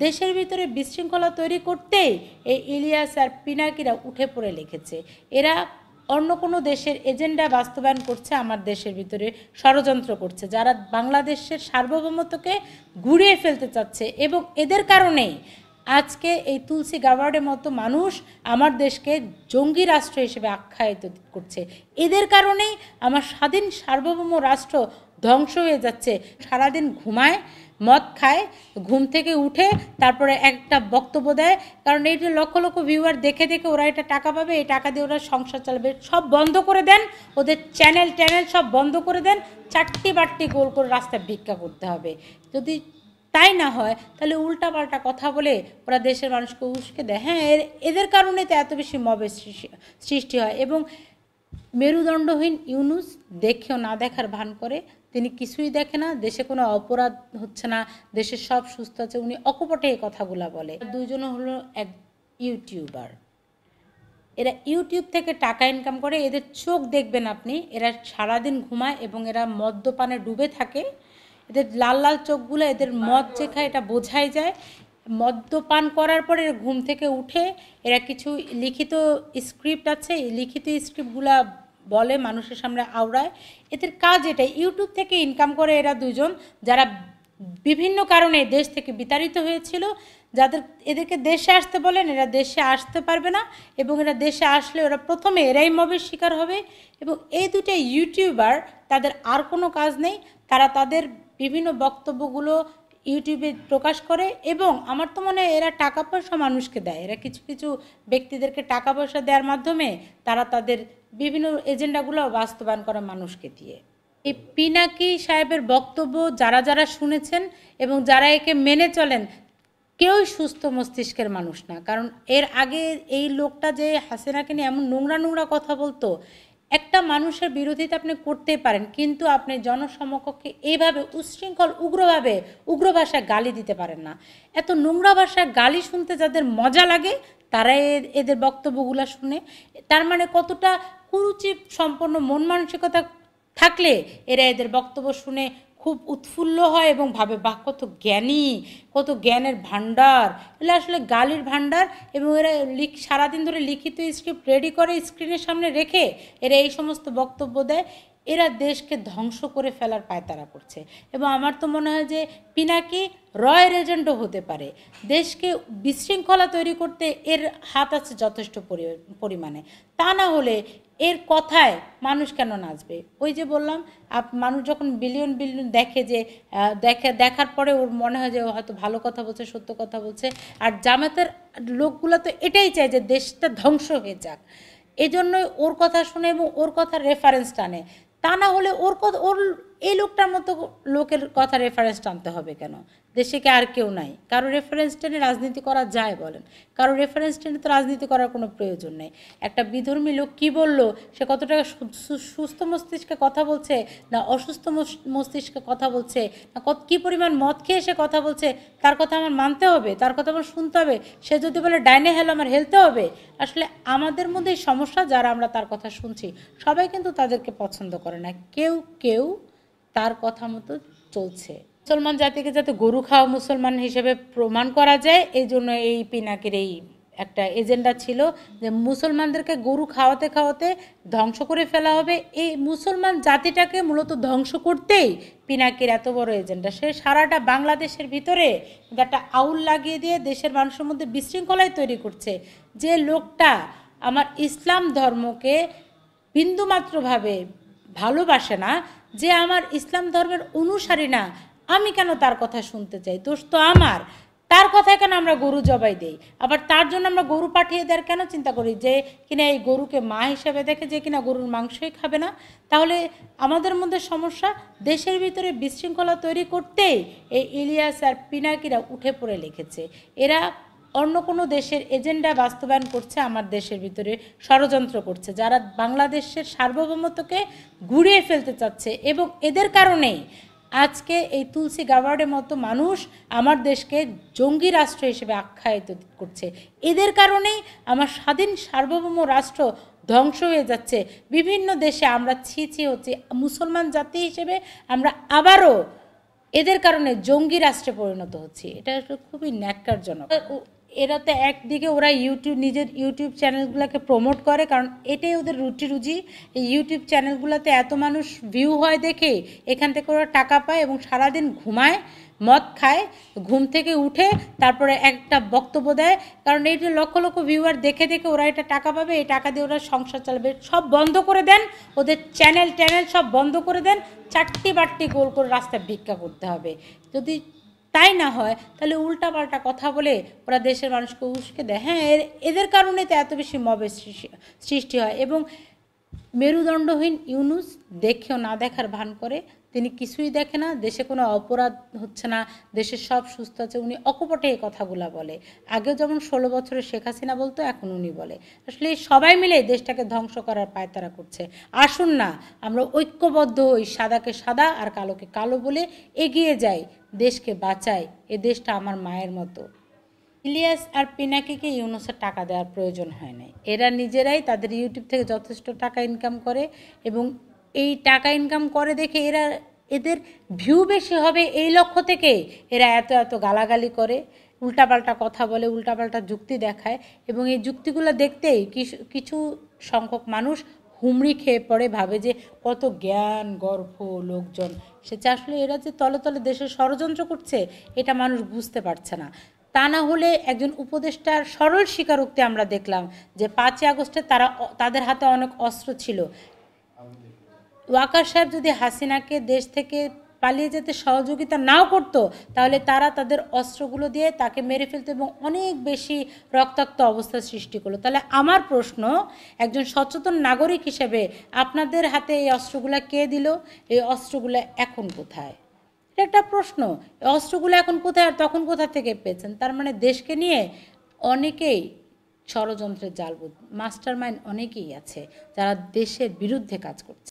দেশের ভিতরে বিশৃঙ্খলা তৈরি করতেই এই ইলিয়াস আর পিনাকিরা উঠে পড়ে লিখেছে। এরা অন্য কোনো দেশের এজেন্ডা বাস্তবায়ন করছে, আমার দেশের ভিতরে ষড়যন্ত্র করছে, যারা বাংলাদেশের সার্বভৌমত্বকে ঘুরিয়ে ফেলতে চাচ্ছে। এবং এদের কারণেই আজকে এই তুলসী গাবার্ডের মতো মানুষ আমার দেশকে জঙ্গি রাষ্ট্র হিসেবে আখ্যায়িত করছে। এদের কারণেই আমার স্বাধীন সার্বভৌম রাষ্ট্র ধ্বংস হয়ে যাচ্ছে। সারাদিন ঘুমায়, মদ খায়, ঘুম থেকে উঠে তারপরে একটা বক্তব্য দেয়, কারণ এই যে লক্ষ লক্ষ ভিউয়ার দেখে দেখে ওরা এটা টাকা পাবে, এই টাকা দিয়ে ওরা সংসার চালাবে। সব বন্ধ করে দেন, ওদের চ্যানেল সব বন্ধ করে দেন, চারটি বাট্টি গোল করে রাস্তায় ভিক্ষা করতে হবে। যদি তাই না হয় তাহলে উল্টাপাল্টা কথা বলে ওরা দেশের মানুষকে উস্কে দেয়। হ্যাঁ, এদের কারণে তো এত বেশি মবের সৃষ্টি হয়। এবং মেরুদণ্ডহীন ইউনূস দেখেও না দেখার ভান করে, তিনি কিছুই দেখে না, দেশে কোনো অপরাধ হচ্ছে না, দেশের সব সুস্থ আছে, উনি অকপটে এই কথাগুলা বলে। দুইজন হলো এক ইউটিউবার, এরা ইউটিউব থেকে টাকা ইনকাম করে। এদের চোখ দেখবেন আপনি, এরা সারাদিন ঘুমায় এবং এরা মদ্যপানে ডুবে থাকে। এদের লাল লাল চোখগুলো, এদের মদ যে খায় এটা বোঝাই যায়। মদ্যপান করার পরে ঘুম থেকে উঠে এরা কিছু লিখিত স্ক্রিপ্ট আছে, এই লিখিত স্ক্রিপ্টগুলা বলে, মানুষের সামনে আওড়ায়। এদের কাজ এটা, ইউটিউব থেকে ইনকাম করে এরা দুজন, যারা বিভিন্ন কারণে দেশ থেকে বিতাড়িত হয়েছিল। যাদের এদেরকে দেশে আসতে বলেন, এরা দেশে আসতে পারবে না, এবং এরা দেশে আসলে ওরা প্রথমে এরাই মবের শিকার হবে। এবং এই দুটো ইউটিউবার, তাদের আর কোনো কাজ নেই, তারা তাদের বিভিন্ন বক্তব্যগুলো ইউটিউবে প্রকাশ করে। এবং আমার তো মনে হয় এরা টাকা পয়সা মানুষকে দেয়, এরা কিছু কিছু ব্যক্তিদেরকে টাকা পয়সা দেওয়ার মাধ্যমে তারা তাদের বিভিন্ন এজেন্ডাগুলো বাস্তবায়ন করে মানুষকে দিয়ে। এই পিনাকি সাহেবের বক্তব্য যারা যারা শুনেছেন এবং যারা একে মেনে চলেন, কেউই সুস্থ মস্তিষ্কের মানুষ না। কারণ এর আগে এই লোকটা যে হাসিনাকে নিয়ে এমন নোংরা নোংরা কথা বলতো, একটা মানুষের বিরোধিতা আপনি করতেই পারেন, কিন্তু আপনি জনসমকক্ষে এইভাবে উচ্ছৃঙ্খল উগ্র ভাষায় গালি দিতে পারেন না। এত নোংরা ভাষায় গালি শুনতে যাদের মজা লাগে, তারাই এদের বক্তব্যগুলো শুনে। তার মানে কতটা কুরুচি সম্পন্ন মন মানসিকতা থাকলে এরা এদের বক্তব্য শুনে খুব উৎফুল্ল হয় এবং ভাবে, বাহ কত জ্ঞানী, কত জ্ঞানের ভাণ্ডার, এগুলো আসলে গালির ভাণ্ডার। এবং এরা সারাদিন ধরে লিখিত স্ক্রিপ্ট রেডি করে স্ক্রিনের সামনে রেখে এরা এই সমস্ত বক্তব্য দেয়। এরা দেশকে ধ্বংস করে ফেলার পায়তারা করছে। এবং আমার তো মনে হয় যে পিনাকি রয়ের এজেন্টও হতে পারে। দেশকে বিশৃঙ্খলা তৈরি করতে এর হাত আছে যথেষ্ট পরিমাণে। তা না হলে এর কথায় মানুষ কেন নাচবে? ওই যে বললাম, মানুষ যখন বিলিয়ন বিলিয়ন দেখে, যে দেখার পরে ওর মনে হয় যে হয়তো ভালো কথা বলছে, সত্য কথা বলছে। আর জামাতের লোকগুলো তো এটাই চায় যে দেশটা ধ্বংস হয়ে যাক, এজন্যই ওর কথা শুনে এবং ওর কথা রেফারেন্স টানে। তা না হলে ওর এই লোকটার মতো লোকের কথা রেফারেন্স টানতে হবে কেন? দেশে কি আর কেউ নাই? কারো রেফারেন্স টেনে রাজনীতি করা যায় বলেন? কারো রেফারেন্স টেনে তো রাজনীতি করার কোনো প্রয়োজন নেই। একটা বিধর্মী লোক কী বললো, সে কতটা সুস্থ মস্তিষ্কে কথা বলছে না অসুস্থ মস্তিষ্কে কথা বলছে, না কী পরিমাণ মদ খেয়ে সে কথা বলছে, তার কথা আমার মানতে হবে, তার কথা আমার শুনতে হবে। সে যদি বলে ডাইনে হেলো, আমার হেলতে হবে। আসলে আমাদের মধ্যে এই সমস্যা, যারা আমরা তার কথা শুনছি সবাই কিন্তু তাদেরকে পছন্দ করে না। কেউ কেউ তার কথা মতো চলছে। মুসলমান জাতিকে যাতে গরু খাওয়া মুসলমান হিসেবে প্রমাণ করা যায়, এই জন্য এই পিনাকির এই একটা এজেন্ডা ছিল যে মুসলমানদেরকে গরু খাওয়াতে খাওয়াতে ধ্বংস করে ফেলা হবে। এই মুসলমান জাতিটাকে মূলত ধ্বংস করতেই পিনাকির এত বড় এজেন্ডা। সে সারাটা বাংলাদেশের ভিতরে একটা আউল লাগিয়ে দিয়ে দেশের মানুষের মধ্যে বিশৃঙ্খলাই তৈরি করছে। যে লোকটা আমার ইসলাম ধর্মকে বিন্দুমাত্রভাবে ভালোবাসে না, যে আমার ইসলাম ধর্মের অনুসারী না, আমি কেন তার কথা শুনতে চাই? দোষ তো আমার। তার কথায় কেন আমরা গরু জবাই দেই? আবার তার জন্য আমরা গরু পাঠিয়ে দেওয়ার কেন চিন্তা করি? যে কিনা এই গরুকে মা হিসেবে দেখে, যে কিনা গরুর মাংসই খাবে না। তাহলে আমাদের মধ্যে সমস্যা। দেশের ভিতরে বিশৃঙ্খলা তৈরি করতেই এই ইলিয়াস আর পিনাকিরা উঠে পড়ে লিখেছে। এরা অন্য কোনো দেশের এজেন্ডা বাস্তবায়ন করছে, আমার দেশের ভিতরে ষড়যন্ত্র করছে, যারা বাংলাদেশের সার্বভৌমত্বকে ঘুরিয়ে ফেলতে চাচ্ছে। এবং এদের কারণেই আজকে এই তুলসী গাবার্ডের মতো মানুষ আমার দেশকে জঙ্গি রাষ্ট্র হিসেবে আখ্যায়িত করছে। এদের কারণেই আমার স্বাধীন সার্বভৌম রাষ্ট্র ধ্বংস হয়ে যাচ্ছে। বিভিন্ন দেশে আমরা ছি হচ্ছে, মুসলমান জাতি হিসেবে আমরা আবারও এদের কারণে জঙ্গি রাষ্ট্রে পরিণত হচ্ছে। এটা আসলে খুবই ন্যাক্কারজনক। এরা তো একদিকে ওরা নিজের ইউটিউব চ্যানেলগুলোকে প্রমোট করে, কারণ এটাই ওদের রুটি রুজি। এই ইউটিউব চ্যানেলগুলোতে এত মানুষ ভিউ হয় দেখে এখান থেকে ওরা টাকা পায় এবং সারাদিন ঘুমায়, মদ খায়, ঘুম থেকে উঠে তারপরে একটা বক্তব্য দেয়, কারণ এই যে লক্ষ লক্ষ ভিউয়ার দেখে দেখে ওরা এটা টাকা পাবে, এই টাকা দিয়ে ওরা সংসার চালাবে। সব বন্ধ করে দেন, ওদের চ্যানেল সব বন্ধ করে দেন, চারটি বারটি গোল করে রাস্তায় ভিক্ষা করতে হবে। যদি তাই না হয় তাহলে উল্টাপাল্টা কথা বলে ওরা দেশের মানুষকে উস্কে দেয়। হ্যাঁ, এদের কারণে তো এত বেশি মবের সৃষ্টি হয়। এবং মেরুদণ্ডহীন ইউনূস দেখেও না দেখার ভান করে, তিনি কিছুই দেখে না, দেশে কোনো অপরাধ হচ্ছে না, দেশের সব সুস্থ আছে, উনি অকপটে এই কথাগুলা বলে। আগেও যেমন 16 বছরের শেখ হাসিনা বলতো, এখন উনি বলে। আসলে সবাই মিলে দেশটাকে ধ্বংস করার পায়তারা করছে। আসুন না আমরা ঐক্যবদ্ধ হই, সাদাকে সাদা আর কালোকে কালো বলে এগিয়ে যাই, দেশকে বাঁচাই। এ দেশটা আমার মায়ের মতো। ইলিয়াস আর পিনাকিকে ইউনূসের টাকা দেওয়ার প্রয়োজন হয় না। এরা নিজেরাই তাদের ইউটিউব থেকে যথেষ্ট টাকা ইনকাম করে, এবং এই টাকা ইনকাম করে দেখে এদের ভিউ বেশি হবে এই লক্ষ্য থেকে এরা এত এত গালাগালি করে, উল্টাপাল্টা কথা বলে, উল্টাপাল্টা যুক্তি দেখায়। এবং এই যুক্তিগুলো দেখতেই কিছু সংখ্যক মানুষ হুমড়ি খেয়ে পড়ে, ভাবে যে কত জ্ঞান গর্ভ লোকজন। সে আসলে এরা যে তলে তলে দেশের ষড়যন্ত্র করছে এটা মানুষ বুঝতে পারছে না। তা না হলে একজন উপদেষ্টার সরল স্বীকারোক্তি আমরা দেখলাম যে 5ই আগস্টে তাদের হাতে অনেক অস্ত্র ছিল। ওয়াকার সাহেব যদি হাসিনাকে দেশ থেকে পালিয়ে যেতে সহযোগিতা নাও করতো, তাহলে তারা তাদের অস্ত্রগুলো দিয়ে তাকে মেরে ফেলতো এবং অনেক বেশি রক্তাক্ত অবস্থার সৃষ্টি করলো। তাহলে আমার প্রশ্ন, একজন সচেতন নাগরিক হিসেবে আপনাদের হাতে এই অস্ত্রগুলো কে দিল? এই অস্ত্রগুলো এখন কোথায়? এটা একটা প্রশ্ন। এই অস্ত্রগুলো এখন কোথায় আর তখন কোথা থেকে পেয়েছেন? তার মানে দেশকে নিয়ে অনেকেই ষড়যন্ত্রের জাল, মাস্টার মাইন্ড অনেকেই আছে যারা দেশের বিরুদ্ধে কাজ করছে।